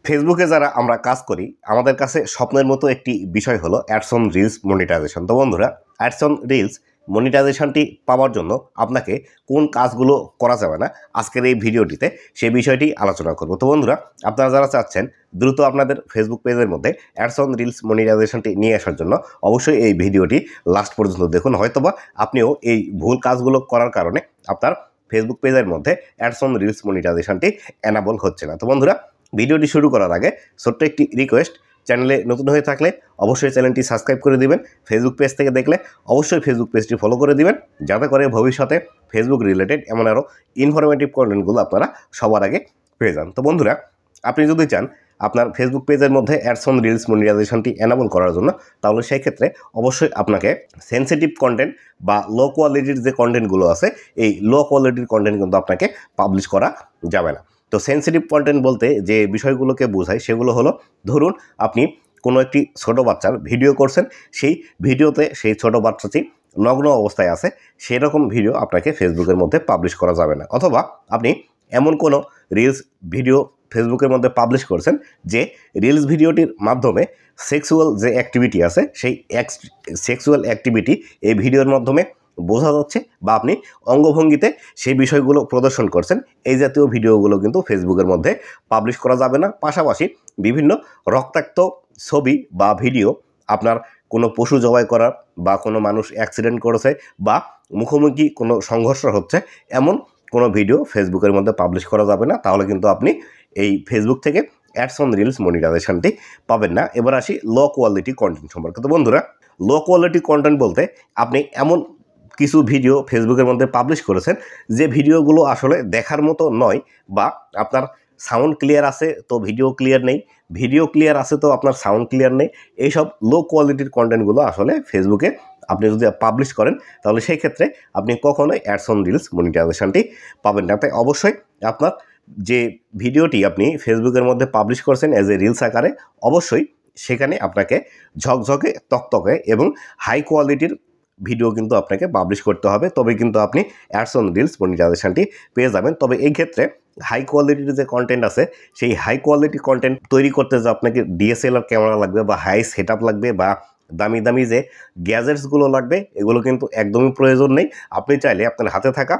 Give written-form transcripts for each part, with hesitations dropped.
ফেসবুকে যারা আমরা কাজ করি আমাদের কাছে স্বপ্নের মতো একটি বিষয় হলো অ্যাডস অন রিলস মনিটাইজেশন। তো বন্ধুরা, অ্যাডস অন রিলস মনিটাইজেশনটি পাওয়ার জন্য আপনাকে কোন কাজগুলো করা যাবে না আজকের এই ভিডিওটিতে সেই বিষয়টি আলোচনা করব। তো বন্ধুরা, আপনারা যারা চাচ্ছেন দ্রুত আপনাদের ফেসবুক পেজের মধ্যে অ্যাডস অন রিলস মনিটাইজেশনটি নিয়ে আসার জন্য অবশ্যই এই ভিডিওটি লাস্ট পর্যন্ত দেখুন। হয়তোবা আপনিও এই ভুল কাজগুলো করার কারণে আপনার ফেসবুক পেজের মধ্যে অ্যাডস অন রিলস মনিটাইজেশনটি এনাবল হচ্ছে না। তো বন্ধুরা, ভিডিওটি শুরু করার আগে ছোট্ট একটি রিকোয়েস্ট, চ্যানেলে নতুন হয়ে থাকলে অবশ্যই চ্যানেলটি সাবস্ক্রাইব করে দিবেন। ফেসবুক পেজ থেকে দেখলে অবশ্যই ফেসবুক পেজটি ফলো করে দিবেন, যাতে করে ভবিষ্যতে ফেসবুক রিলেটেড এমন আরও ইনফরমেটিভ কন্টেন্টগুলো আপনারা সবার আগে পেয়ে যান। তো বন্ধুরা, আপনি যদি চান আপনার ফেসবুক পেজের মধ্যে অ্যাডস অন রিলস মনিটাইজেশনটি এনাবল করার জন্য, তাহলে সেই ক্ষেত্রে অবশ্যই আপনাকে সেনসিটিভ কন্টেন্ট বা লো কোয়ালিটির যে কন্টেন্টগুলো আছে এই লো কোয়ালিটির কন্টেন্ট কিন্তু আপনাকে পাবলিশ করা যাবে না। তো সেনসিটিভ কন্টেন্ট বলতে যে বিষয়গুলোকে বোঝায় সেগুলো হলো, ধরুন আপনি কোনো একটি ছোট বাচ্চার ভিডিও করছেন, সেই ভিডিওতে সেই ছোট বাচ্চাটি নগ্ন অবস্থায় আছে, সেরকম ভিডিও আপনাকে ফেসবুকের মধ্যে পাবলিশ করা যাবে না। অথবা আপনি এমন কোনো রিলস ভিডিও ফেসবুকের মধ্যে পাবলিশ করছেন যে রিলস ভিডিওটির মাধ্যমে সেক্সুয়াল যে অ্যাক্টিভিটি আছে সেই সেক্সুয়াল অ্যাক্টিভিটি এই ভিডিওর মাধ্যমে বোঝা যাচ্ছে, বা আপনি অঙ্গভঙ্গিতে সেই বিষয়গুলো প্রদর্শন করছেন, এই জাতীয় ভিডিওগুলো কিন্তু ফেসবুকের মধ্যে পাবলিশ করা যাবে না। পাশাপাশি বিভিন্ন রক্তাক্ত ছবি বা ভিডিও, আপনার কোনো পশু জবাই করার বা কোনো মানুষ অ্যাক্সিডেন্ট করেছে বা মুখোমুখি কোনো সংঘর্ষ হচ্ছে, এমন কোনো ভিডিও ফেসবুকের মধ্যে পাবলিশ করা যাবে না। তাহলে কিন্তু আপনি এই ফেসবুক থেকে অ্যাডস অন রিলস মনিটাইজেশনটি পাবেন না। এবার আসি লো কোয়ালিটি কন্টেন্ট সম্পর্কে। তো বন্ধুরা, লো কোয়ালিটি কন্টেন্ট বলতে আপনি এমন কিছু ভিডিও ফেসবুকের মধ্যে পাবলিশ করেছেন যে ভিডিওগুলো আসলে দেখার মতো নয়, বা আপনার সাউন্ড ক্লিয়ার আছে তো ভিডিও ক্লিয়ার নেই, ভিডিও ক্লিয়ার আছে তো আপনার সাউন্ড ক্লিয়ার নেই। এইসব লো কোয়ালিটির কন্টেন্টগুলো আসলে ফেসবুকে আপনি যদি পাবলিশ করেন, তাহলে সেই ক্ষেত্রে আপনি কখনোই অ্যাডস অন রিলস মনিটাইজেশনটি পাবেন না। তাই অবশ্যই আপনার যে ভিডিওটি আপনি ফেসবুকের মধ্যে পাবলিশ করছেন অ্যাজ এ রিলস আকারে, অবশ্যই সেখানে আপনাকে ঝকঝকে তকতকে এবং হাই কোয়ালিটির ভিডিও কিন্তু আপনাকে পাবলিশ করতে হবে, তবে কিন্তু আপনি অ্যাডস অন রিলস মনিটাইজেশনটি পেয়ে যাবেন। তবে এই ক্ষেত্রে হাই কোয়ালিটির যে কন্টেন্ট আছে, সেই হাই কোয়ালিটি কন্টেন্ট তৈরি করতে যে আপনাকে ডিএসএলআর ক্যামেরা লাগবে বা হাই সেট আপ লাগবে বা দামি দামি যে গ্যাজেটসগুলো লাগবে, এগুলো কিন্তু একদমই প্রয়োজন নেই। আপনি চাইলে আপনার হাতে থাকা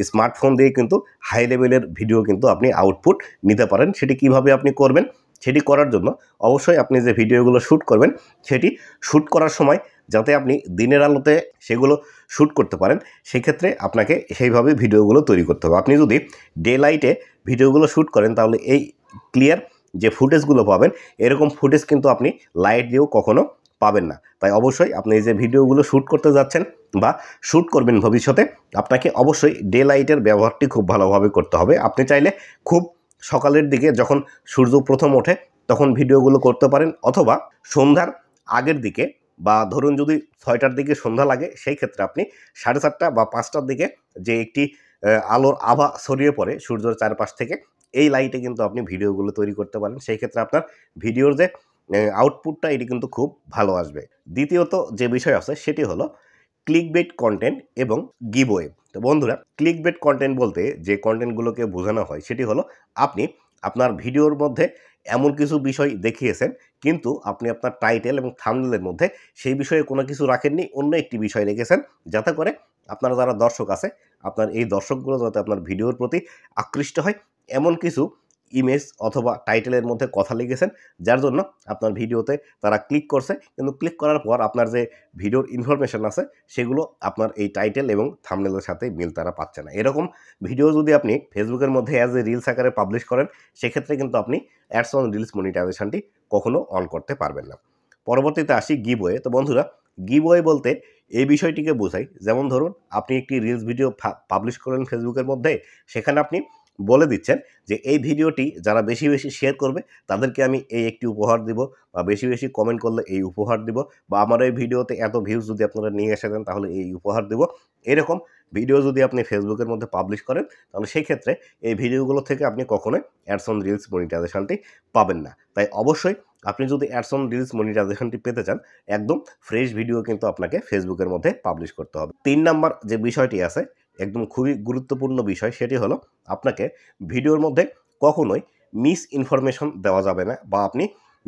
স্মার্টফোন দিয়ে কিন্তু হাই লেভেলের ভিডিও কিন্তু আপনি আউটপুট নিতে পারেন। সেটি কিভাবে আপনি করবেন, সেটি করার জন্য অবশ্যই আপনি যে ভিডিওগুলো শ্যুট করবেন, সেটি শ্যুট করার সময় যাতে আপনি দিনের আলোতে সেগুলো শ্যুট করতে পারেন, সেক্ষেত্রে আপনাকে সেইভাবে ভিডিওগুলো তৈরি করতে হবে। আপনি যদি ডে লাইটে ভিডিওগুলো শ্যুট করেন, তাহলে এই ক্লিয়ার যে ফুটেজগুলো পাবেন, এরকম ফুটেজ কিন্তু আপনি লাইট দিয়েও কখনো পাবেন না। তাই অবশ্যই আপনি যে ভিডিওগুলো শ্যুট করতে যাচ্ছেন বা শ্যুট করবেন ভবিষ্যতে, আপনাকে অবশ্যই ডে লাইটের ব্যবহারটি খুব ভালোভাবে করতে হবে। আপনি চাইলে খুব সকালের দিকে যখন সূর্য প্রথম ওঠে তখন ভিডিওগুলো করতে পারেন, অথবা সন্ধ্যার আগের দিকে, বা ধরুন যদি 6টার দিকে সন্ধ্যা লাগে, সেই ক্ষেত্রে আপনি 4:30 বা 5টার দিকে যে একটি আলোর আভা ছড়িয়ে পড়ে সূর্যের চারপাশ থেকে, এই লাইটে কিন্তু আপনি ভিডিওগুলো তৈরি করতে পারেন। সেই ক্ষেত্রে আপনার ভিডিওর যে আউটপুটটা এটি কিন্তু খুব ভালো আসবে। দ্বিতীয়ত যে বিষয় আছে সেটি হলো ক্লিকবেট কন্টেন্ট এবং গিভওয়ে। তো বন্ধুরা, ক্লিকবেট কন্টেন্ট বলতে যে কন্টেন্টগুলোকে বোঝানো হয় সেটি হলো, আপনি আপনার ভিডিওর মধ্যে এমন কিছু বিষয় দেখিয়েছেন, কিন্তু আপনি আপনার টাইটেল এবং থাম্বনেইলের মধ্যে সেই বিষয়ে কোনো কিছু রাখেননি, অন্য একটি বিষয় রেখেছেন, যাতে করে আপনার যারা দর্শক আছে, আপনার এই দর্শকগুলো যাতে আপনার ভিডিওর প্রতি আকৃষ্ট হয়, এমন কিছু ইমেজ অথবা টাইটেলের মধ্যে কথা লিখেছেন, যার জন্য আপনার ভিডিওতে তারা ক্লিক করছে, কিন্তু ক্লিক করার পর আপনার যে ভিডিওর ইনফরমেশন আছে সেগুলো আপনার এই টাইটেল এবং থাম্বনেইলের সাথে মিল তারা পাচ্ছে না। এরকম ভিডিও যদি আপনি ফেসবুকের মধ্যে অ্যাজ এ রিলস আকারে পাবলিশ করেন, সেক্ষেত্রে কিন্তু আপনি অ্যাডস অন রিলস মনিটাইজেশনটি কখনো অন করতে পারবেন না। পরবর্তীতে আসি গিভওয়ে। তো বন্ধুরা, গিভওয়ে বলতে এই বিষয়টিকে বোঝায়, যেমন ধরুন আপনি একটি রিলস ভিডিও পাবলিশ করেন ফেসবুকের মধ্যে, সেখানে আপনি বলে দিচ্ছেন যে এই ভিডিওটি যারা বেশি বেশি শেয়ার করবে তাদেরকে আমি এই একটি উপহার দিব, বা বেশি বেশি কমেন্ট করলে এই উপহার দিব, বা আমার এই ভিডিওতে এত ভিউজ যদি আপনারা নিয়ে এসে দেন তাহলে এই উপহার দিব। এরকম ভিডিও যদি আপনি ফেসবুকের মধ্যে পাবলিশ করেন, তাহলে সেই ক্ষেত্রে এই ভিডিওগুলো থেকে আপনি কখনোই অ্যাডস অন রিলস মনিটাইজেশনটি পাবেন না। তাই অবশ্যই আপনি যদি অ্যাডস অন রিলস মনিটাইজেশনটি পেতে চান, একদম ফ্রেশ ভিডিও কিন্তু আপনাকে ফেসবুকের মধ্যে পাবলিশ করতে হবে। 3 নাম্বার যে বিষয়টি আছে, একদম খুবই গুরুত্বপূর্ণ বিষয়, সেটি হলো আপনাকে ভিডিওর মধ্যে কখনোই মিস ইনফরমেশন দেওয়া যাবে না, বা আপনি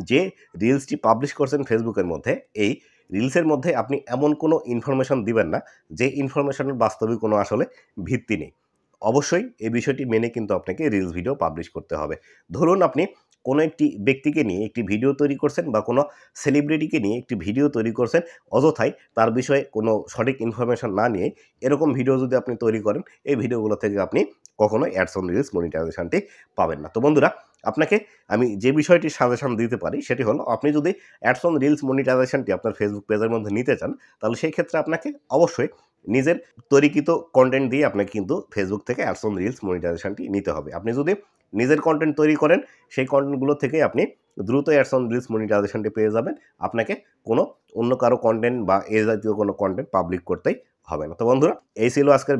যে রিলসটি পাবলিশ করছেন ফেসবুকের মধ্যে, এই রিলসের মধ্যে আপনি এমন কোনো ইনফরমেশন দিবেন না যে ইনফরমেশনের বাস্তবিক কোনো আসলে ভিত্তি নেই। অবশ্যই এই বিষয়টি মেনে কিন্তু আপনাকে রিলস ভিডিও পাবলিশ করতে হবে। ধরুন আপনি কোনো একটি ব্যক্তিকে নিয়ে একটি ভিডিও তৈরি করছেন, বা কোনো সেলিব্রিটিকে নিয়ে একটি ভিডিও তৈরি করছেন, অযথাই তার বিষয়ে কোনো সঠিক ইনফরমেশন না নিয়ে এরকম ভিডিও যদি আপনি তৈরি করেন, এই ভিডিওগুলো থেকে আপনি কখনোই অ্যাডস অন রিলস মনিটাইজেশনটি পাবেন না। তো বন্ধুরা, আপনাকে আমি যে বিষয়টি সাজেশন দিতে পারি সেটি হলো, আপনি যদি অ্যাডস অন রিলস মনিটাইজেশনটি আপনার ফেসবুক পেজের মধ্যে নিতে চান, তাহলে সেই ক্ষেত্রে আপনাকে অবশ্যই নিজের তৈরিকৃত কন্টেন্ট দিয়ে আপনাকে কিন্তু ফেসবুক থেকে অ্যাডস অন রিলস মনিটাইজেশনটি নিতে হবে। আপনি যদি নিজের কন্টেন্ট তৈরি করেন, সেই কন্টেন্টগুলো থেকে আপনি দ্রুত অ্যাডস অন রিলস মনিটাইজেশনটি পেয়ে যাবেন। আপনাকে কোনো অন্য কারো কন্টেন্ট বা এ জাতীয় কোনো কন্টেন্ট পাবলিক করতেই হবে না। তো বন্ধুরা, এই ছিল আজকের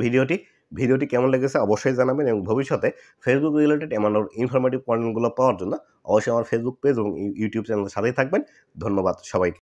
ভিডিওটি কেমন লেগেছে অবশ্যই জানাবেন, এবং ভবিষ্যতে ফেসবুক রিলেটেড এমন ইনফরমেটিভ কন্টেন্টগুলো পাওয়ার জন্য অবশ্যই আমার ফেসবুক পেজ এবং ইউটিউব চ্যানেলের সাথেই থাকবেন। ধন্যবাদ সবাইকে।